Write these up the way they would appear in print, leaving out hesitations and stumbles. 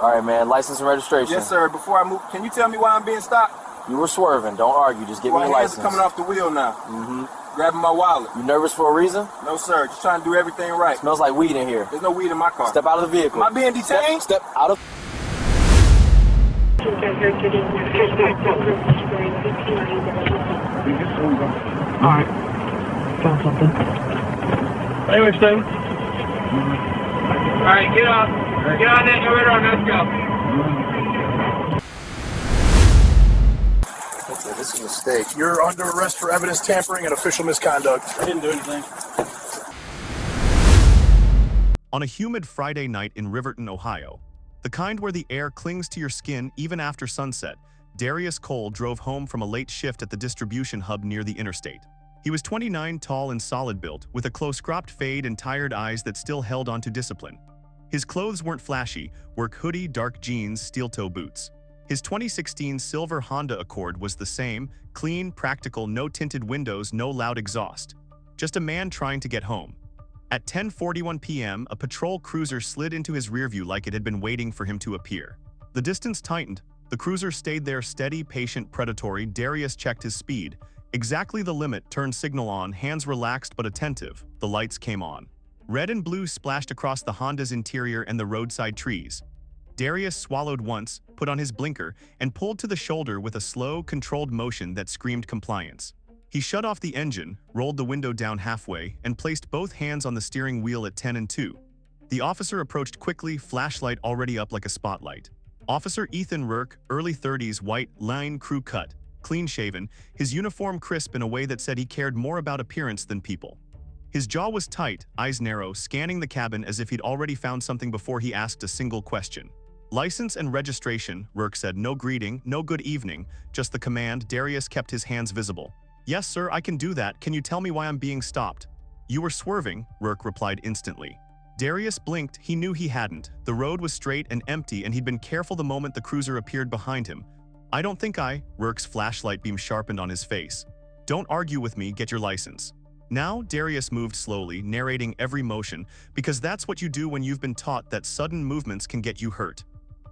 All right, man. License and registration. Yes, sir. Before I move, can you tell me why I'm being stopped? You were swerving. Don't argue. Just give me your license. My hands are coming off the wheel now. Mm-hmm. Grabbing my wallet. You nervous for a reason? No, sir. Just trying to do everything right. Smells like weed in here. There's no weed in my car. Step out of the vehicle. Am I being detained? Step out of... Alright. Found something. Anyway, Steve. Alright, get on. Get on that elevator and let's go. This is a mistake. You're under arrest for evidence tampering and official misconduct. I didn't do anything. On a humid Friday night in Riverton, Ohio, the kind where the air clings to your skin even after sunset, Darius Cole drove home from a late shift at the distribution hub near the interstate. He was 29, tall and solid-built, with a close-cropped fade and tired eyes that still held onto discipline. His clothes weren't flashy: work hoodie, dark jeans, steel-toe boots. His 2016 silver Honda Accord was the same: clean, practical, no tinted windows, no loud exhaust. Just a man trying to get home. At 10:41 p.m., a patrol cruiser slid into his rearview like it had been waiting for him to appear. The distance tightened. The cruiser stayed there, steady, patient, predatory. Darius checked his speed. Exactly the limit, turned signal on, hands relaxed but attentive. The lights came on. Red and blue splashed across the Honda's interior and the roadside trees. Darius swallowed once, put on his blinker, and pulled to the shoulder with a slow, controlled motion that screamed compliance. He shut off the engine, rolled the window down halfway, and placed both hands on the steering wheel at 10 and 2. The officer approached quickly, flashlight already up like a spotlight. Officer Ethan Rurk, early 30s, white, line crew cut, clean-shaven, his uniform crisp in a way that said he cared more about appearance than people. His jaw was tight, eyes narrow, scanning the cabin as if he'd already found something before he asked a single question. License and registration, Rurk said. No greeting, no good evening, just the command. Darius kept his hands visible. Yes, sir, I can do that. Can you tell me why I'm being stopped? You were swerving, Rurk replied instantly. Darius blinked. He knew he hadn't. The road was straight and empty, and he'd been careful the moment the cruiser appeared behind him. I don't think Rurk's flashlight beam sharpened on his face. Don't argue with me, get your license. Now, Darius moved slowly, narrating every motion, because that's what you do when you've been taught that sudden movements can get you hurt.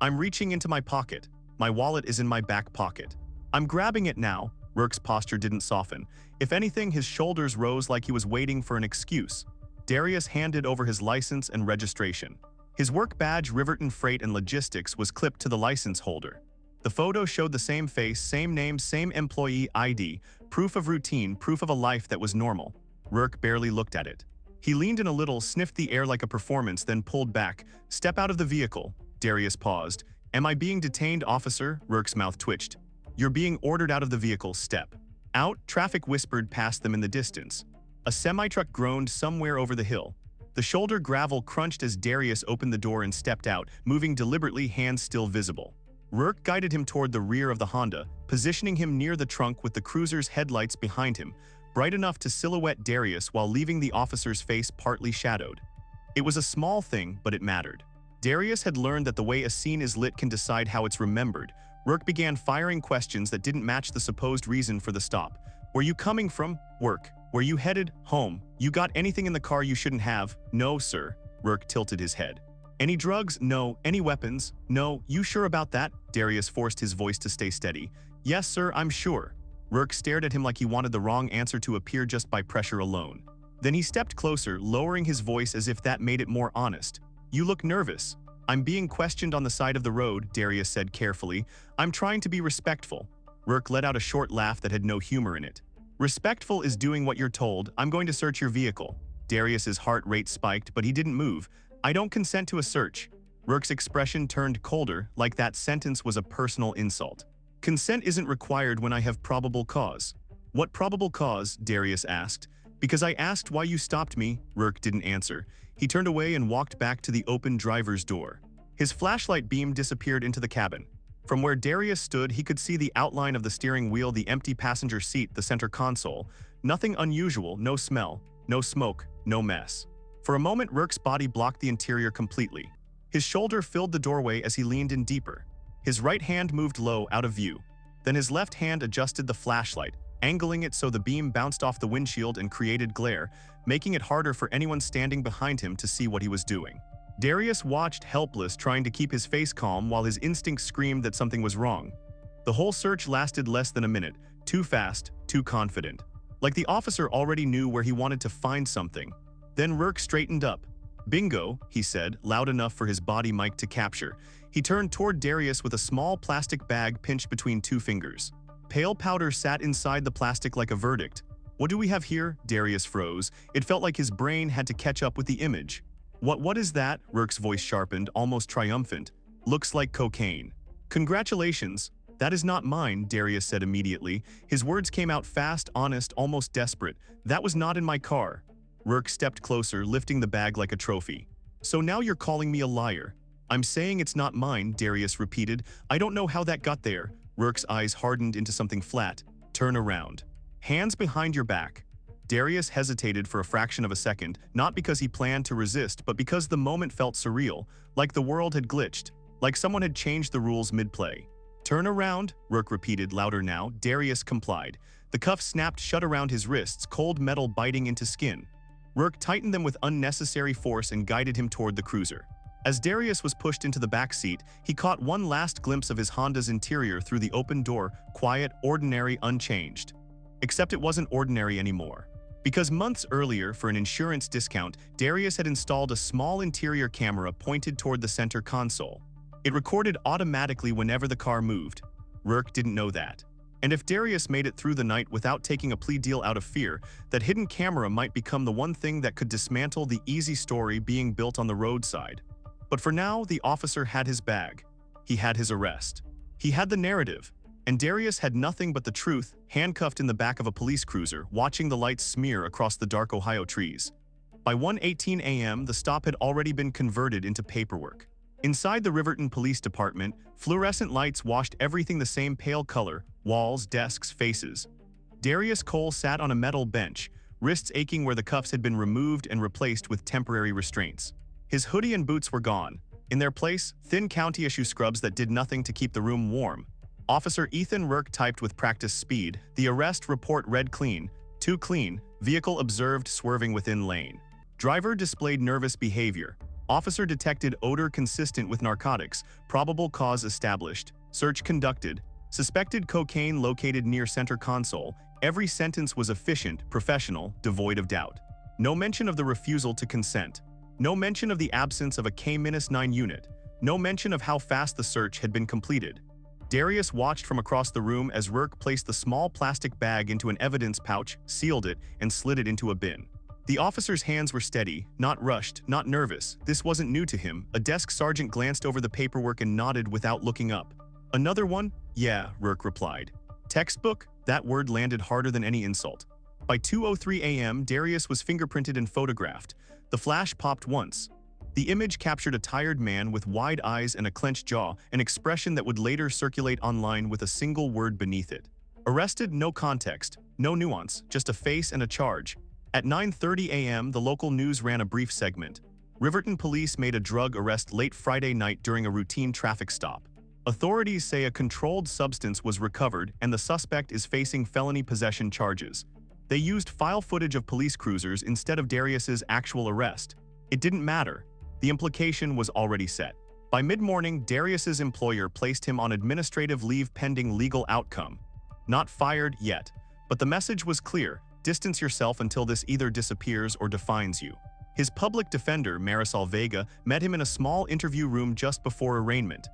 I'm reaching into my pocket. My wallet is in my back pocket. I'm grabbing it now. Rurk's posture didn't soften. If anything, his shoulders rose like he was waiting for an excuse. Darius handed over his license and registration. His work badge, Riverton Freight and Logistics, was clipped to the license holder. The photo showed the same face, same name, same employee ID, proof of routine, proof of a life that was normal. Rurk barely looked at it. He leaned in a little, sniffed the air like a performance, then pulled back. Step out of the vehicle. Darius paused. Am I being detained, officer? Rurk's mouth twitched. You're being ordered out of the vehicle. Step out. Traffic whispered past them in the distance. A semi-truck groaned somewhere over the hill. The shoulder gravel crunched as Darius opened the door and stepped out, moving deliberately, hands still visible. Rurk guided him toward the rear of the Honda, positioning him near the trunk with the cruiser's headlights behind him, bright enough to silhouette Darius while leaving the officer's face partly shadowed. It was a small thing, but it mattered. Darius had learned that the way a scene is lit can decide how it's remembered. Rurk began firing questions that didn't match the supposed reason for the stop. Were you coming from work? Were you headed home? You got anything in the car you shouldn't have? No, sir. Rurk tilted his head. Any drugs? No. Any weapons? No. You sure about that? Darius forced his voice to stay steady. Yes, sir, I'm sure. Rurk stared at him like he wanted the wrong answer to appear just by pressure alone. Then he stepped closer, lowering his voice as if that made it more honest. You look nervous. I'm being questioned on the side of the road, Darius said carefully. I'm trying to be respectful. Rurk let out a short laugh that had no humor in it. Respectful is doing what you're told. I'm going to search your vehicle. Darius's heart rate spiked, but he didn't move. I don't consent to a search. Rurk's expression turned colder, like that sentence was a personal insult. Consent isn't required when I have probable cause. What probable cause? Darius asked. Because I asked why you stopped me. Rurk didn't answer. He turned away and walked back to the open driver's door. His flashlight beam disappeared into the cabin. From where Darius stood, he could see the outline of the steering wheel, the empty passenger seat, the center console. Nothing unusual, no smell, no smoke, no mess. For a moment, Rurk's body blocked the interior completely. His shoulder filled the doorway as he leaned in deeper. His right hand moved low, out of view. Then his left hand adjusted the flashlight, angling it so the beam bounced off the windshield and created glare, making it harder for anyone standing behind him to see what he was doing. Darius watched helpless, trying to keep his face calm while his instincts screamed that something was wrong. The whole search lasted less than a minute, too fast, too confident. Like the officer already knew where he wanted to find something. Then Rurk straightened up. "Bingo," he said, loud enough for his body mic to capture. He turned toward Darius with a small plastic bag pinched between two fingers. Pale powder sat inside the plastic like a verdict. "What do we have here?" Darius froze. It felt like his brain had to catch up with the image. What is that?" Rurk's voice sharpened, almost triumphant. "Looks like cocaine." "Congratulations. That is not mine," Darius said immediately. His words came out fast, honest, almost desperate. "That was not in my car." Rurk stepped closer, lifting the bag like a trophy. "So now you're calling me a liar." "I'm saying it's not mine," Darius repeated. "I don't know how that got there." Rurk's eyes hardened into something flat. "Turn around. Hands behind your back." Darius hesitated for a fraction of a second, not because he planned to resist, but because the moment felt surreal, like the world had glitched, like someone had changed the rules mid-play. "Turn around," Rurk repeated, louder now. Darius complied. The cuffs snapped shut around his wrists, cold metal biting into skin. Rurk tightened them with unnecessary force and guided him toward the cruiser. As Darius was pushed into the back seat, he caught one last glimpse of his Honda's interior through the open door, quiet, ordinary, unchanged. Except it wasn't ordinary anymore. Because months earlier, for an insurance discount, Darius had installed a small interior camera pointed toward the center console. It recorded automatically whenever the car moved. Rurk didn't know that. And if Darius made it through the night without taking a plea deal out of fear, that hidden camera might become the one thing that could dismantle the easy story being built on the roadside. But for now, the officer had his bag. He had his arrest. He had the narrative. And Darius had nothing but the truth, handcuffed in the back of a police cruiser, watching the lights smear across the dark Ohio trees. By 1:18 a.m., the stop had already been converted into paperwork. Inside the Riverton Police Department, fluorescent lights washed everything the same pale color: walls, desks, faces. Darius Cole sat on a metal bench, wrists aching where the cuffs had been removed and replaced with temporary restraints. His hoodie and boots were gone. In their place, thin county-issue scrubs that did nothing to keep the room warm. Officer Ethan Rurk typed with practice speed. The arrest report read clean. Too clean. Vehicle observed swerving within lane. Driver displayed nervous behavior. Officer detected odor consistent with narcotics. Probable cause established. Search conducted. Suspected cocaine located near center console. Every sentence was efficient, professional, devoid of doubt. No mention of the refusal to consent. No mention of the absence of a K-9 unit. No mention of how fast the search had been completed. Darius watched from across the room as Rurk placed the small plastic bag into an evidence pouch, sealed it, and slid it into a bin. The officer's hands were steady, not rushed, not nervous. This wasn't new to him. A desk sergeant glanced over the paperwork and nodded without looking up. "Another one?" "Yeah," Rurk replied. "Textbook?" That word landed harder than any insult. By 2:03 a.m., Darius was fingerprinted and photographed. The flash popped once. The image captured a tired man with wide eyes and a clenched jaw, an expression that would later circulate online with a single word beneath it. Arrested, no context, no nuance, just a face and a charge. At 9:30 a.m., the local news ran a brief segment. Riverton police made a drug arrest late Friday night during a routine traffic stop. Authorities say a controlled substance was recovered and the suspect is facing felony possession charges. They used file footage of police cruisers instead of Darius's actual arrest. It didn't matter. The implication was already set. By mid-morning, Darius's employer placed him on administrative leave pending legal outcome. Not fired yet, but the message was clear: distance yourself until this either disappears or defines you. His public defender, Marisol Vega, met him in a small interview room just before arraignment.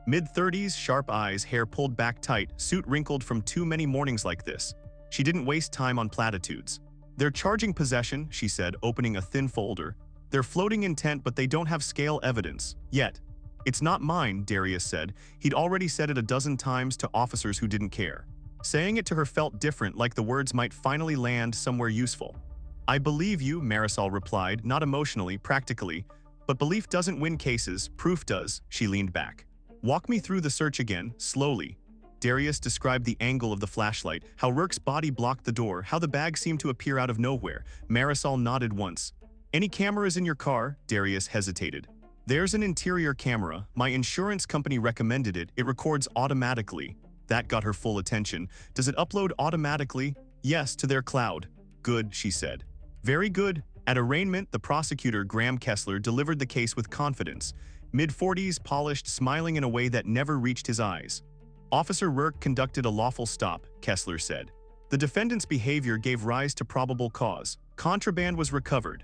Mid-30s, sharp eyes, hair pulled back tight, suit wrinkled from too many mornings like this. She didn't waste time on platitudes. "They're charging possession," she said, opening a thin folder. "They're floating intent, but they don't have scale evidence. Yet." "It's not mine," Darius said. He'd already said it a dozen times to officers who didn't care. Saying it to her felt different, like the words might finally land somewhere useful. "I believe you," Marisol replied, not emotionally, practically. "But belief doesn't win cases, proof does." She leaned back. "Walk me through the search again, slowly." Darius described the angle of the flashlight, how Rurk's body blocked the door, how the bag seemed to appear out of nowhere. Marisol nodded once. "Any cameras in your car?" Darius hesitated. "There's an interior camera. My insurance company recommended it. It records automatically." That got her full attention. "Does it upload automatically?" "Yes, to their cloud." "Good," she said. "Very good." At arraignment, the prosecutor, Graham Kessler, delivered the case with confidence, mid-40s, polished, smiling in a way that never reached his eyes. Officer Rurk conducted a lawful stop, Kessler said. The defendant's behavior gave rise to probable cause. Contraband was recovered.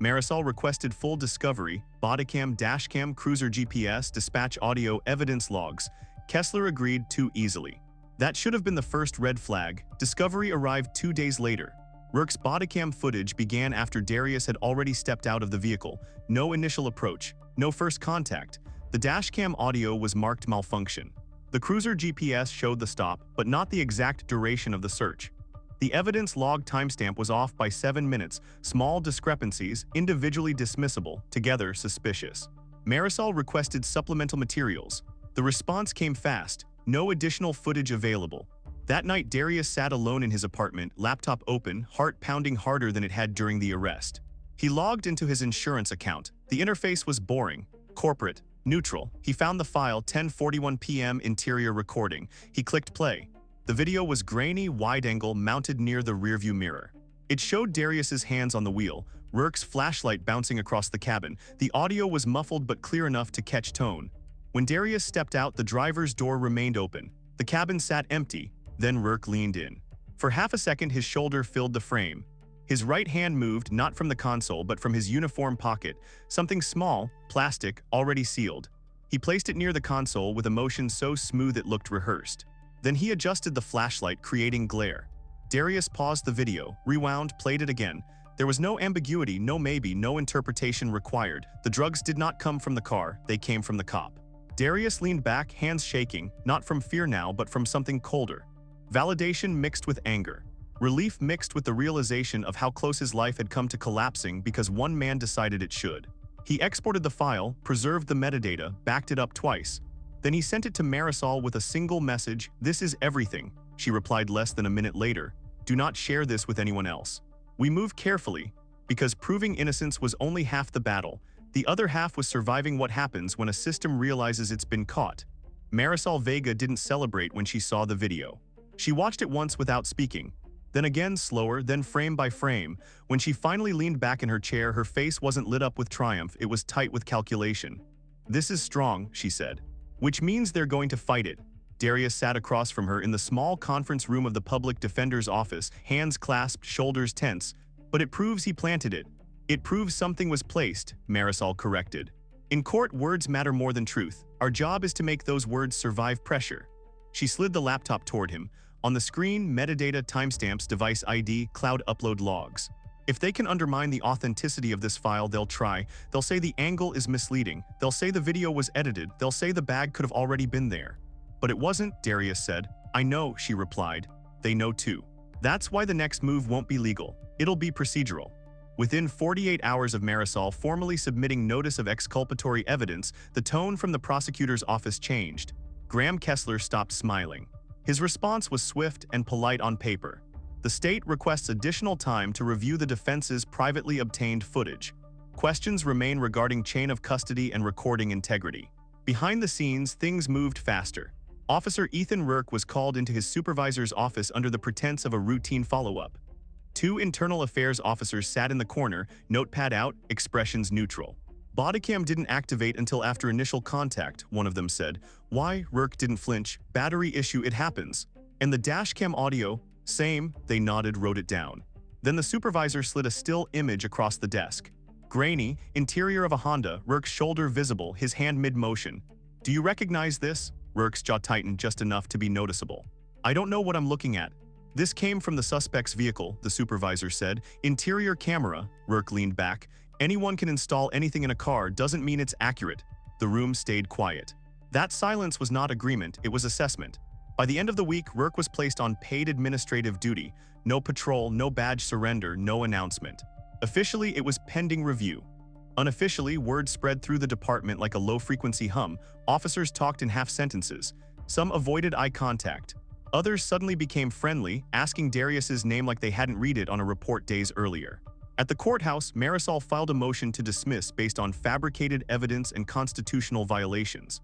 Marisol requested full discovery, bodycam, dashcam, cruiser GPS, dispatch audio, evidence logs. Kessler agreed too easily. That should have been the first red flag. Discovery arrived 2 days later. Rurk's bodycam footage began after Darius had already stepped out of the vehicle. No initial approach, no first contact. The dashcam audio was marked malfunction. The cruiser GPS showed the stop, but not the exact duration of the search. The evidence log timestamp was off by 7 minutes, small discrepancies, individually dismissible, together suspicious. Marisol requested supplemental materials. The response came fast, no additional footage available. That night, Darius sat alone in his apartment, laptop open, heart pounding harder than it had during the arrest. He logged into his insurance account. The interface was boring, corporate, neutral. He found the file, 10:41 p.m. interior recording. He clicked play. The video was grainy, wide-angle, mounted near the rearview mirror. It showed Darius's hands on the wheel, Rurk's flashlight bouncing across the cabin. The audio was muffled but clear enough to catch tone. When Darius stepped out, the driver's door remained open. The cabin sat empty. Then Rurk leaned in. For half a second, his shoulder filled the frame. His right hand moved, not from the console, but from his uniform pocket. Something small, plastic, already sealed. He placed it near the console with a motion so smooth it looked rehearsed. Then he adjusted the flashlight, creating glare. Darius paused the video, rewound, played it again. There was no ambiguity, no maybe, no interpretation required. The drugs did not come from the car, they came from the cop. Darius leaned back, hands shaking, not from fear now, but from something colder. Validation mixed with anger. Relief mixed with the realization of how close his life had come to collapsing because one man decided it should. He exported the file, preserved the metadata, backed it up twice. Then he sent it to Marisol with a single message, "This is everything." She replied less than a minute later, "Do not share this with anyone else." We moved carefully, because proving innocence was only half the battle. The other half was surviving what happens when a system realizes it's been caught. Marisol Vega didn't celebrate when she saw the video. She watched it once without speaking, then again slower, then frame by frame. When she finally leaned back in her chair, her face wasn't lit up with triumph, it was tight with calculation. "This is strong," she said. "Which means they're going to fight it." Darius sat across from her in the small conference room of the public defender's office, hands clasped, shoulders tense. "But it proves he planted it. It proves something was placed," Marisol corrected. "In court, words matter more than truth. Our job is to make those words survive pressure." She slid the laptop toward him. On the screen, metadata, timestamps, device ID, cloud upload logs. "If they can undermine the authenticity of this file, they'll try. They'll say the angle is misleading. They'll say the video was edited. They'll say the bag could have already been there." "But it wasn't," Darius said. "I know," she replied. "They know too. That's why the next move won't be legal. It'll be procedural." Within 48 hours of Marisol formally submitting notice of exculpatory evidence, the tone from the prosecutor's office changed. Graham Kessler stopped smiling. His response was swift and polite on paper. The state requests additional time to review the defense's privately obtained footage. Questions remain regarding chain of custody and recording integrity. Behind the scenes, things moved faster. Officer Ethan Rurk was called into his supervisor's office under the pretense of a routine follow-up. 2 internal affairs officers sat in the corner, notepad out, expressions neutral. "Bodycam didn't activate until after initial contact," one of them said. "Why?" Rurk didn't flinch. "Battery issue, it happens." "And the dashcam audio?" "Same," they nodded, wrote it down. Then the supervisor slid a still image across the desk. Grainy, interior of a Honda, Rurk's shoulder visible, his hand mid-motion. "Do you recognize this?" Rurk's jaw tightened just enough to be noticeable. "I don't know what I'm looking at." "This came from the suspect's vehicle," the supervisor said. "Interior camera." Rurk leaned back. "Anyone can install anything in a car, doesn't mean it's accurate." The room stayed quiet. That silence was not agreement, it was assessment. By the end of the week, Rurk was placed on paid administrative duty. No patrol, no badge surrender, no announcement. Officially, it was pending review. Unofficially, word spread through the department like a low-frequency hum. Officers talked in half sentences. Some avoided eye contact. Others suddenly became friendly, asking Darius's name like they hadn't read it on a report days earlier. At the courthouse, Marisol filed a motion to dismiss based on fabricated evidence and constitutional violations.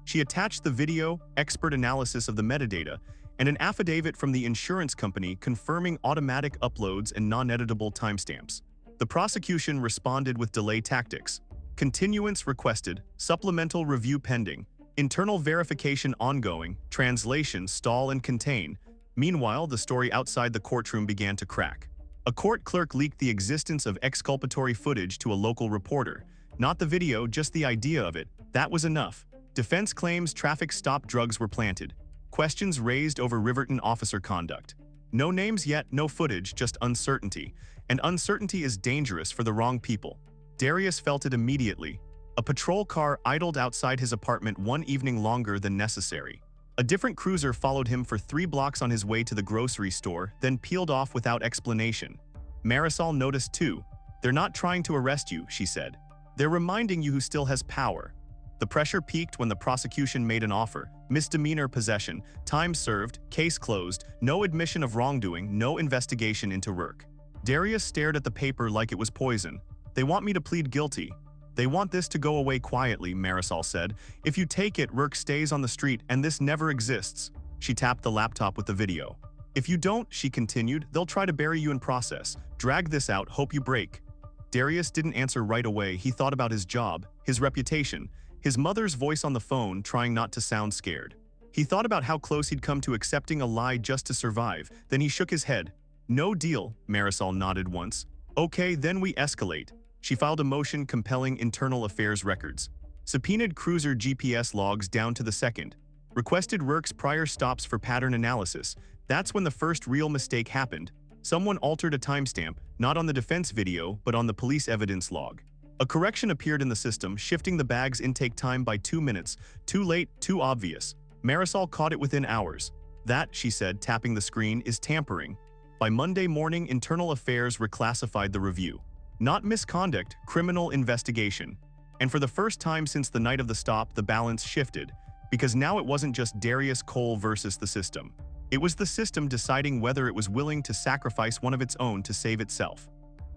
She attached the video, expert analysis of the metadata, and an affidavit from the insurance company confirming automatic uploads and non-editable timestamps. The prosecution responded with delay tactics. Continuance requested, supplemental review pending, internal verification ongoing, translation stall and contain. Meanwhile, the story outside the courtroom began to crack. A court clerk leaked the existence of exculpatory footage to a local reporter. Not the video, just the idea of it. That was enough. Defense claims traffic stop drugs were planted. Questions raised over Riverton officer conduct. No names yet, no footage, just uncertainty. And uncertainty is dangerous for the wrong people. Darius felt it immediately. A patrol car idled outside his apartment one evening longer than necessary. A different cruiser followed him for 3 blocks on his way to the grocery store, then peeled off without explanation. Marisol noticed too. "They're not trying to arrest you," she said. "They're reminding you who still has power." The pressure peaked when the prosecution made an offer. Misdemeanor possession, time served, case closed, no admission of wrongdoing, no investigation into Rurk. Darius stared at the paper like it was poison. "They want me to plead guilty. They want this to go away quietly," Marisol said. "If you take it, Rurk stays on the street and this never exists." She tapped the laptop with the video. "If you don't," she continued, "they'll try to bury you in process. Drag this out, hope you break." Darius didn't answer right away. He thought about his job, his reputation, his mother's voice on the phone, trying not to sound scared. He thought about how close he'd come to accepting a lie just to survive. Then he shook his head. "No deal," Marisol nodded once. "Okay, then we escalate." She filed a motion compelling internal affairs records. Subpoenaed cruiser GPS logs down to the second. Requested Rurk's prior stops for pattern analysis. That's when the first real mistake happened. Someone altered a timestamp, not on the defense video, but on the police evidence log. A correction appeared in the system, shifting the bag's intake time by 2 minutes. Too late, too obvious. Marisol caught it within hours. "That," she said, tapping the screen, "is tampering." By Monday morning, Internal Affairs reclassified the review. Not misconduct, criminal investigation. And for the first time since the night of the stop, the balance shifted. Because now it wasn't just Darius Cole versus the system. It was the system deciding whether it was willing to sacrifice one of its own to save itself.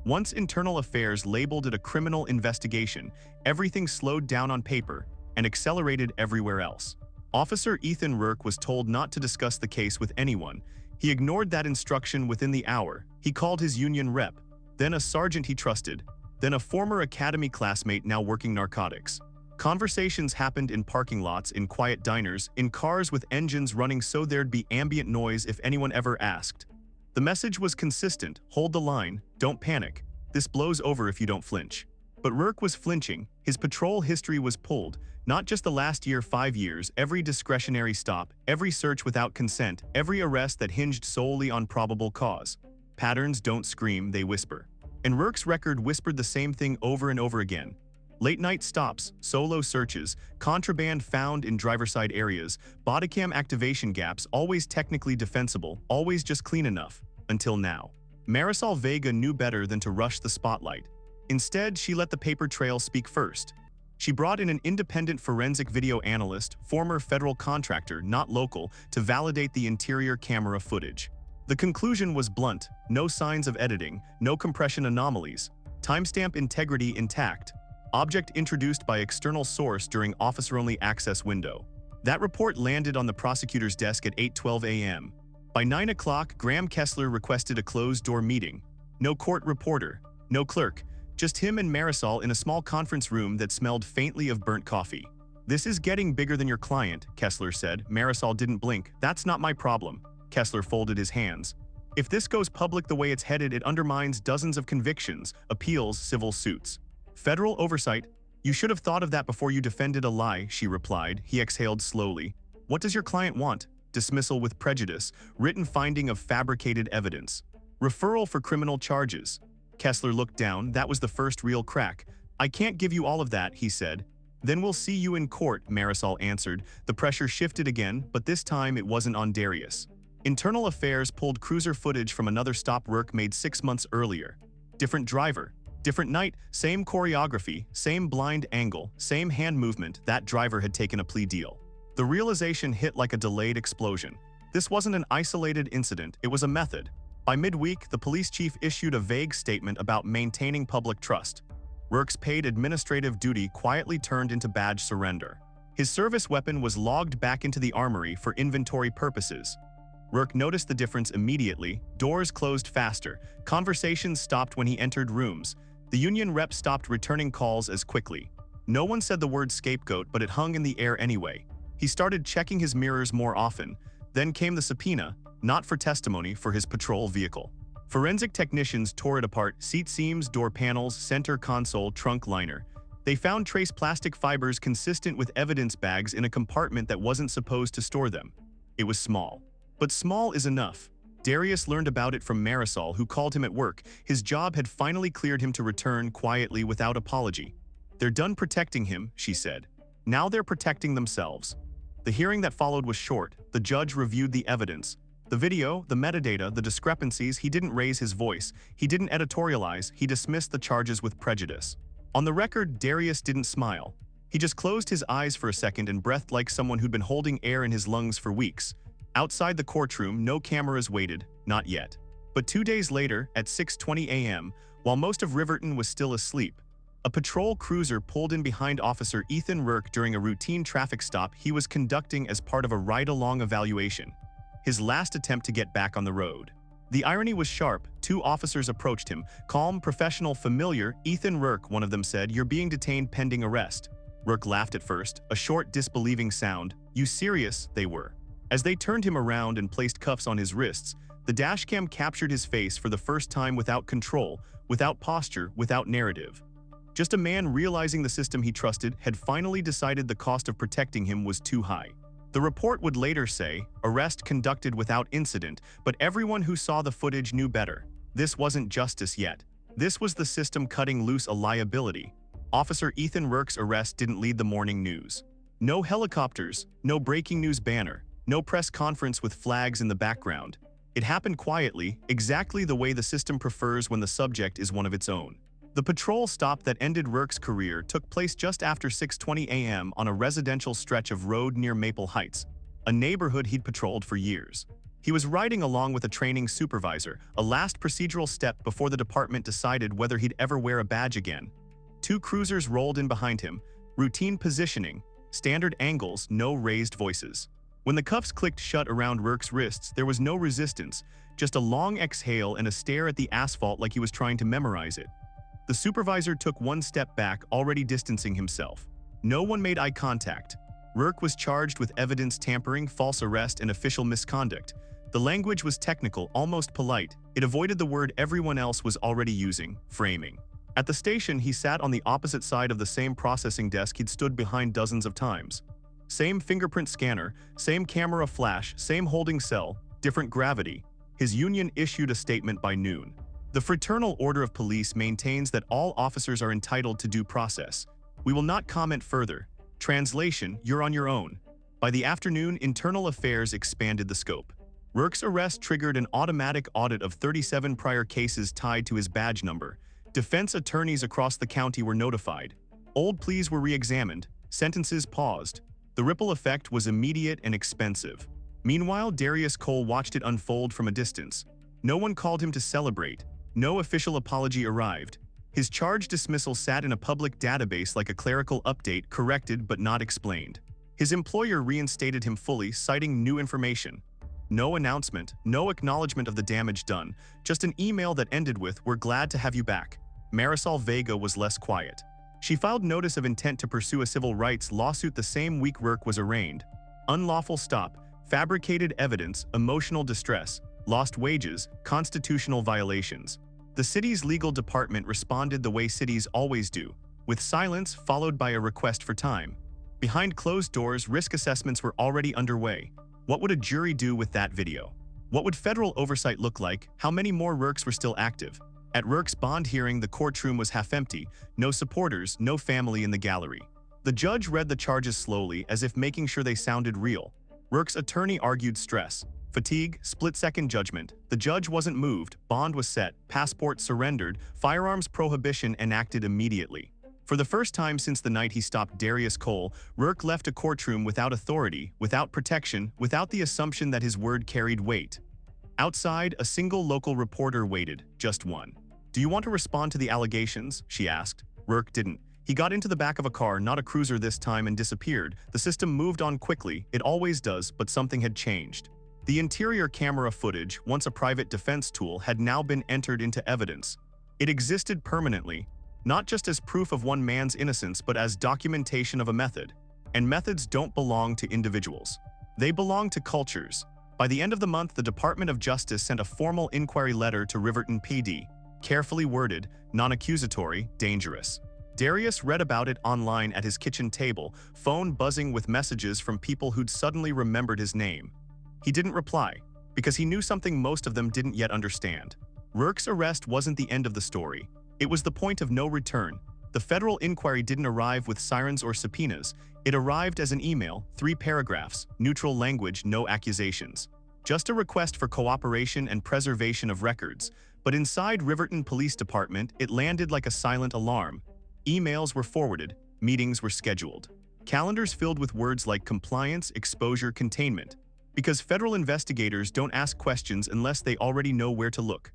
Once Internal Affairs labeled it a criminal investigation, everything slowed down on paper and accelerated everywhere else. Officer Ethan Rurk was told not to discuss the case with anyone. He ignored that instruction within the hour. He called his union rep, then a sergeant he trusted, then a former academy classmate now working narcotics. Conversations happened in parking lots, in quiet diners, in cars with engines running so there'd be ambient noise if anyone ever asked. The message was consistent: hold the line, don't panic. This blows over if you don't flinch. But Rurk was flinching. His patrol history was pulled. Not just the last year, 5 years, every discretionary stop, every search without consent, every arrest that hinged solely on probable cause. Patterns don't scream, they whisper. And Rurk's record whispered the same thing over and over again. Late-night stops, solo searches, contraband found in driver-side areas, bodycam activation gaps, always technically defensible, always just clean enough. Until now. Marisol Vega knew better than to rush the spotlight. Instead, she let the paper trail speak first. She brought in an independent forensic video analyst, former federal contractor, not local, to validate the interior camera footage. The conclusion was blunt: no signs of editing, no compression anomalies, timestamp integrity intact. Object introduced by external source during officer-only access window. That report landed on the prosecutor's desk at 8:12 a.m. By 9 o'clock, Graham Kessler requested a closed-door meeting. No court reporter, no clerk, just him and Marisol in a small conference room that smelled faintly of burnt coffee. "This is getting bigger than your client," Kessler said. Marisol didn't blink. "That's not my problem." Kessler folded his hands. "If this goes public the way it's headed, it undermines dozens of convictions, appeals, civil suits. Federal oversight. You should have thought of that before you defended a lie," she replied. He exhaled slowly. "What does your client want? Dismissal with prejudice, written finding of fabricated evidence, referral for criminal charges." Kessler looked down. That was the first real crack. "I can't give you all of that," he said. "Then we'll see you in court," Marisol answered. The pressure shifted again, but this time it wasn't on Darius. Internal Affairs pulled cruiser footage from another stop Rurk made 6 months earlier. Different driver, different night, same choreography, same blind angle, same hand movement. That driver had taken a plea deal. The realization hit like a delayed explosion. This wasn't an isolated incident, it was a method. By midweek, the police chief issued a vague statement about maintaining public trust. Rurk's paid administrative duty quietly turned into badge surrender. His service weapon was logged back into the armory for inventory purposes. Rurk noticed the difference immediately. Doors closed faster. Conversations stopped when he entered rooms. The union rep stopped returning calls as quickly. No one said the word scapegoat, but it hung in the air anyway. He started checking his mirrors more often. Then came the subpoena, not for testimony, for his patrol vehicle. Forensic technicians tore it apart: seat seams, door panels, center console, trunk liner. They found trace plastic fibers consistent with evidence bags in a compartment that wasn't supposed to store them. It was small. But small is enough. Darius learned about it from Marisol, who called him at work. His job had finally cleared him to return quietly without apology. "They're done protecting him," she said. "Now they're protecting themselves." The hearing that followed was short. The judge reviewed the evidence. The video, the metadata, the discrepancies. He didn't raise his voice. He didn't editorialize. He dismissed the charges with prejudice. On the record, Darius didn't smile. He just closed his eyes for a second and breathed like someone who'd been holding air in his lungs for weeks. Outside the courtroom, no cameras waited, not yet. But 2 days later, at 6:20 a.m., while most of Riverton was still asleep, a patrol cruiser pulled in behind Officer Ethan Rurk during a routine traffic stop he was conducting as part of a ride-along evaluation. His last attempt to get back on the road. The irony was sharp. 2 officers approached him. Calm, professional, familiar. "Ethan Rurk," one of them said, "you're being detained pending arrest." Rurk laughed at first, a short, disbelieving sound. "You serious?" They were. As they turned him around and placed cuffs on his wrists, the dashcam captured his face for the first time without control, without posture, without narrative. Just a man realizing the system he trusted had finally decided the cost of protecting him was too high. The report would later say, "Arrest conducted without incident," but everyone who saw the footage knew better. This wasn't justice yet. This was the system cutting loose a liability. Officer Ethan Rurk's arrest didn't lead the morning news. No helicopters, no breaking news banner, no press conference with flags in the background. It happened quietly, exactly the way the system prefers when the subject is one of its own. The patrol stop that ended Rurk's career took place just after 6:20 a.m. on a residential stretch of road near Maple Heights, a neighborhood he'd patrolled for years. He was riding along with a training supervisor, a last procedural step before the department decided whether he'd ever wear a badge again. 2 cruisers rolled in behind him, routine positioning, standard angles, no raised voices. When the cuffs clicked shut around Rurk's wrists, there was no resistance, just a long exhale and a stare at the asphalt like he was trying to memorize it. The supervisor took 1 step back, already distancing himself. No one made eye contact. Rurk was charged with evidence tampering, false arrest, and official misconduct. The language was technical, almost polite. It avoided the word everyone else was already using: framing. At the station, he sat on the opposite side of the same processing desk he'd stood behind dozens of times. Same fingerprint scanner, same camera flash, same holding cell, different gravity. His union issued a statement by noon. The Fraternal Order of Police maintains that all officers are entitled to due process. We will not comment further. Translation: you're on your own. By the afternoon, Internal Affairs expanded the scope. Rurk's arrest triggered an automatic audit of 37 prior cases tied to his badge number. Defense attorneys across the county were notified. Old pleas were re-examined. Sentences paused. The ripple effect was immediate and expensive. Meanwhile, Darius Cole watched it unfold from a distance. No one called him to celebrate. No official apology arrived. His charge dismissal sat in a public database like a clerical update, corrected but not explained. His employer reinstated him fully, citing new information. No announcement, no acknowledgement of the damage done, just an email that ended with, "We're glad to have you back." Marisol Vega was less quiet. She filed notice of intent to pursue a civil rights lawsuit the same week Rurk was arraigned. Unlawful stop, fabricated evidence, emotional distress, lost wages, constitutional violations. The city's legal department responded the way cities always do, with silence followed by a request for time. Behind closed doors, risk assessments were already underway. What would a jury do with that video? What would federal oversight look like? How many more Rurks were still active? At Rurk's bond hearing, the courtroom was half empty, no supporters, no family in the gallery. The judge read the charges slowly, as if making sure they sounded real. Rurk's attorney argued stress, fatigue, split-second judgment. The judge wasn't moved, bond was set, passport surrendered, firearms prohibition enacted immediately. For the first time since the night he stopped Darius Cole, Rurk left a courtroom without authority, without protection, without the assumption that his word carried weight. Outside, a single local reporter waited, just one. "Do you want to respond to the allegations?" she asked. Rurk didn't. He got into the back of a car, not a cruiser this time, and disappeared. The system moved on quickly, it always does, but something had changed. The interior camera footage, once a private defense tool, had now been entered into evidence. It existed permanently, not just as proof of one man's innocence but as documentation of a method. And methods don't belong to individuals. They belong to cultures. By the end of the month, the Department of Justice sent a formal inquiry letter to Riverton PD, carefully worded, non-accusatory, dangerous. Darius read about it online at his kitchen table, phone buzzing with messages from people who'd suddenly remembered his name. He didn't reply, because he knew something most of them didn't yet understand. Rurk's arrest wasn't the end of the story. It was the point of no return. The federal inquiry didn't arrive with sirens or subpoenas. It arrived as an email, 3 paragraphs, neutral language, no accusations. Just a request for cooperation and preservation of records. But inside Riverton Police Department, it landed like a silent alarm. Emails were forwarded, meetings were scheduled. Calendars filled with words like compliance, exposure, containment. Because federal investigators don't ask questions unless they already know where to look.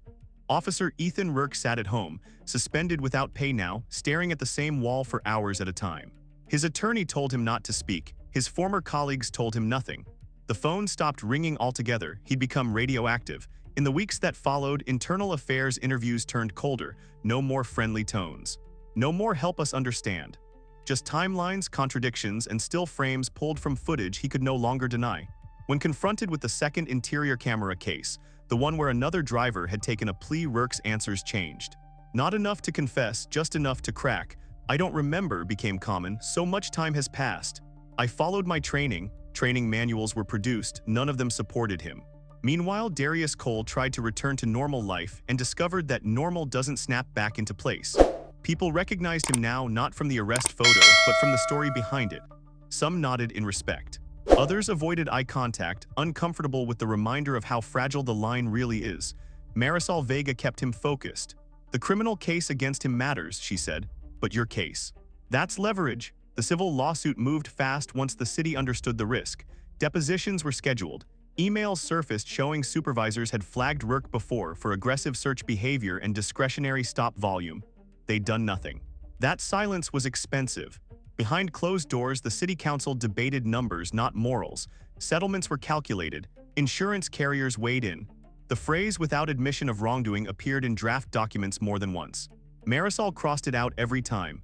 Officer Ethan Rurk sat at home, suspended without pay now, staring at the same wall for hours at a time. His attorney told him not to speak. His former colleagues told him nothing. The phone stopped ringing altogether. He'd become radioactive. In the weeks that followed, internal affairs interviews turned colder. No more friendly tones. No more help us understand. Just timelines, contradictions, and still frames pulled from footage he could no longer deny. When confronted with the second interior camera case, the one where another driver had taken a plea, Rurk's answers changed. Not enough to confess, just enough to crack. I don't remember became common, so much time has passed. I followed my training manuals were produced, none of them supported him. Meanwhile, Darius Cole tried to return to normal life and discovered that normal doesn't snap back into place. People recognized him now not from the arrest photo, but from the story behind it. Some nodded in respect. Others avoided eye contact, uncomfortable with the reminder of how fragile the line really is. Marisol Vega kept him focused. The criminal case against him matters, she said, but your case. That's leverage. The civil lawsuit moved fast once the city understood the risk. Depositions were scheduled. Emails surfaced showing supervisors had flagged Rurk before for aggressive search behavior and discretionary stop volume. They'd done nothing. That silence was expensive. Behind closed doors, the city council debated numbers, not morals. Settlements were calculated. Insurance carriers weighed in. The phrase "without admission of wrongdoing" appeared in draft documents more than once. Marisol crossed it out every time.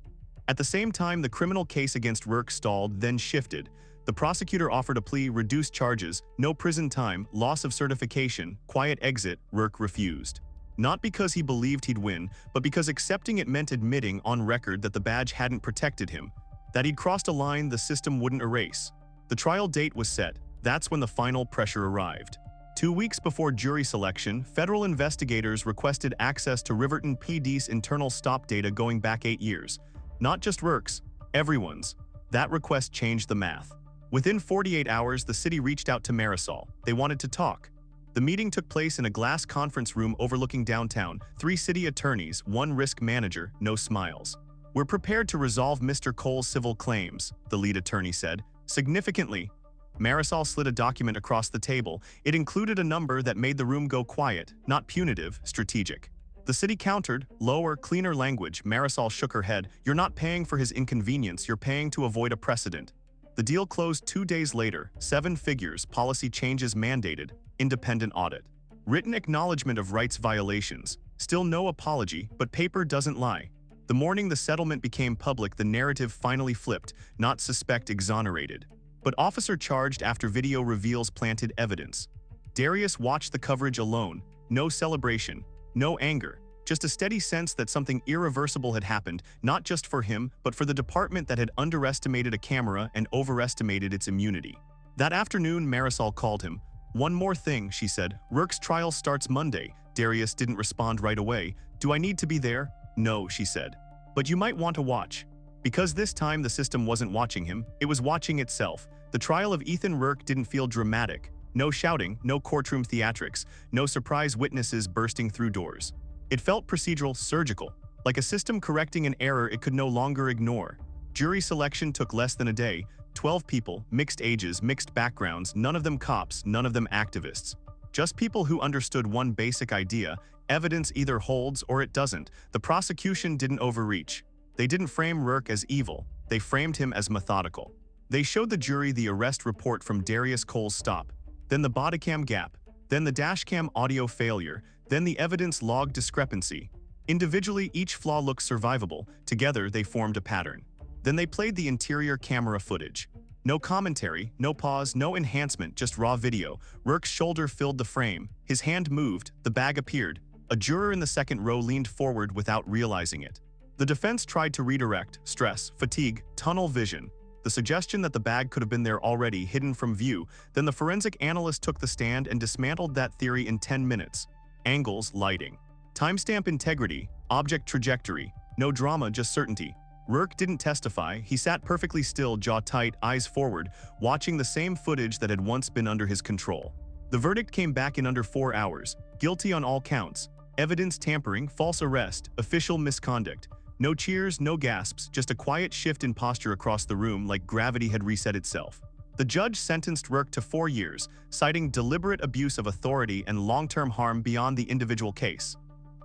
At the same time, the criminal case against Rurk stalled, then shifted. The prosecutor offered a plea, reduced charges, no prison time, loss of certification, quiet exit. Rurk refused. Not because he believed he'd win, but because accepting it meant admitting on record that the badge hadn't protected him. That he'd crossed a line the system wouldn't erase. The trial date was set. That's when the final pressure arrived. 2 weeks before jury selection, federal investigators requested access to Riverton PD's internal stop data going back 8 years. Not just Rurk's, everyone's. That request changed the math. Within 48 hours, the city reached out to Marisol. They wanted to talk. The meeting took place in a glass conference room overlooking downtown. 3 city attorneys, 1 risk manager, no smiles. We're prepared to resolve Mr. Cole's civil claims, the lead attorney said. Significantly. Marisol slid a document across the table. It included a number that made the room go quiet, not punitive, strategic. The city countered, lower, cleaner language. Marisol shook her head. You're not paying for his inconvenience, you're paying to avoid a precedent. The deal closed 2 days later. 7 figures, policy changes mandated, independent audit. Written acknowledgement of rights violations. Still no apology, but paper doesn't lie. The morning the settlement became public, the narrative finally flipped, not suspect exonerated, but officer charged after video reveals planted evidence. Darius watched the coverage alone. No celebration, no anger, just a steady sense that something irreversible had happened, not just for him, but for the department that had underestimated a camera and overestimated its immunity. That afternoon, Marisol called him. One more thing, she said. Rurk's trial starts Monday. Darius didn't respond right away. Do I need to be there? No, she said. But you might want to watch. Because this time the system wasn't watching him, it was watching itself. The trial of Ethan Rurk didn't feel dramatic. No shouting, no courtroom theatrics, no surprise witnesses bursting through doors. It felt procedural, surgical, like a system correcting an error it could no longer ignore. Jury selection took less than a day. 12 people, mixed ages, mixed backgrounds, none of them cops, none of them activists. Just people who understood one basic idea: evidence either holds or it doesn't. The prosecution didn't overreach. They didn't frame Rurk as evil. They framed him as methodical. They showed the jury the arrest report from Darius Cole's stop. then the bodycam gap, then the dashcam audio failure, then the evidence log discrepancy. Individually, each flaw looked survivable. Together, they formed a pattern. Then they played the interior camera footage. No commentary, no pause, no enhancement, just raw video. Rurk's shoulder filled the frame. His hand moved. The bag appeared. A juror in the second row leaned forward without realizing it. The defense tried to redirect stress, fatigue, tunnel vision. The suggestion that the bag could have been there already, hidden from view. Then the forensic analyst took the stand and dismantled that theory in 10 minutes. Angles, lighting. Timestamp integrity, object trajectory. No drama, just certainty. Rurk didn't testify. He sat perfectly still, jaw tight, eyes forward, watching the same footage that had once been under his control. The verdict came back in under 4 hours. Guilty on all counts. Evidence tampering, false arrest, official misconduct. No cheers, no gasps, just a quiet shift in posture across the room like gravity had reset itself. The judge sentenced Rurk to 4 years, citing deliberate abuse of authority and long-term harm beyond the individual case.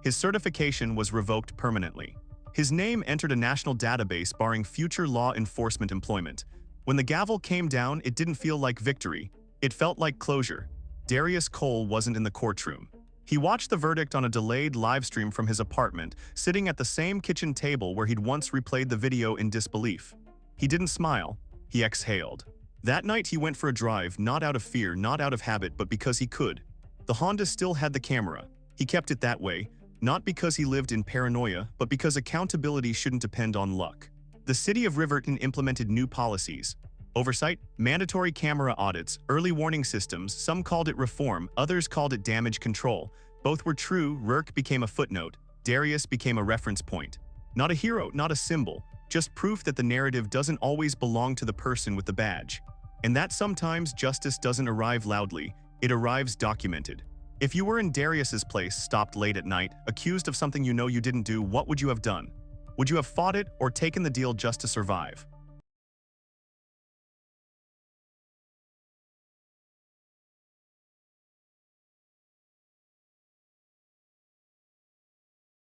His certification was revoked permanently. His name entered a national database barring future law enforcement employment. When the gavel came down, it didn't feel like victory. It felt like closure. Darius Cole wasn't in the courtroom. He watched the verdict on a delayed live stream from his apartment, sitting at the same kitchen table where he'd once replayed the video in disbelief. He didn't smile. He exhaled. That night he went for a drive, not out of fear, not out of habit, but because he could. The Honda still had the camera. He kept it that way, not because he lived in paranoia, but because accountability shouldn't depend on luck. The city of Riverton implemented new policies. Oversight, mandatory camera audits, early warning systems. Some called it reform, others called it damage control. Both were true. Rurk became a footnote. Darius became a reference point. Not a hero, not a symbol, just proof that the narrative doesn't always belong to the person with the badge. And that sometimes justice doesn't arrive loudly, it arrives documented. If you were in Darius's place, stopped late at night, accused of something you know you didn't do, what would you have done? Would you have fought it or taken the deal just to survive?